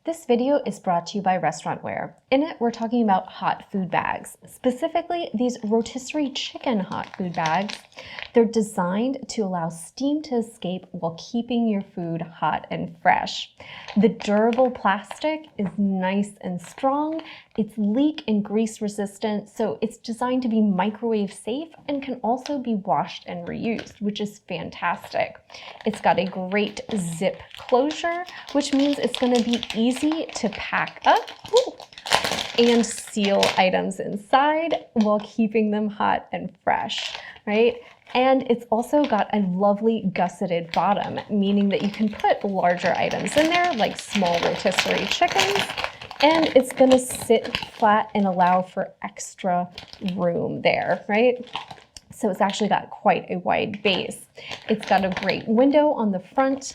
This video is brought to you by Restaurantware. In it, we're talking about hot food bags, specifically these rotisserie chicken hot food bags. They're designed to allow steam to escape while keeping your food hot and fresh. The durable plastic is nice and strong. It's leak and grease resistant, so it's designed to be microwave safe and can also be washed and reused, which is fantastic. It's got a great zip closure, which means it's going to be easy to pack up and seal items inside while keeping them hot and fresh, right? And it's also got a lovely gusseted bottom, meaning that you can put larger items in there, like small rotisserie chickens, and it's gonna sit flat and allow for extra room there, right? So it's actually got quite a wide base. It's got a great window on the front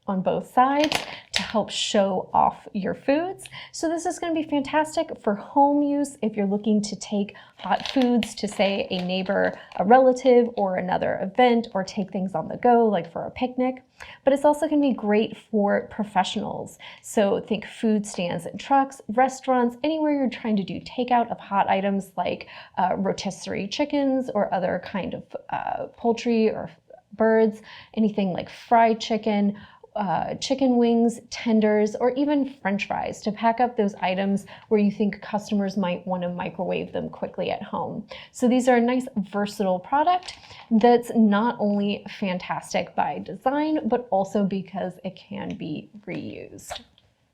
on both sides to help show off your foods. So this is going to be fantastic for home use if you're looking to take hot foods to, say, a neighbor, a relative, or another event, or take things on the go, like for a picnic. But it's also going to be great for professionals. So think food stands and trucks, restaurants, anywhere you're trying to do takeout of hot items like rotisserie chickens or other kind of poultry or birds, anything like fried chicken, chicken wings, tenders, or even French fries to pack up those items where you think customers might want to microwave them quickly at home. So these are a nice versatile product that's not only fantastic by design, but also because it can be reused.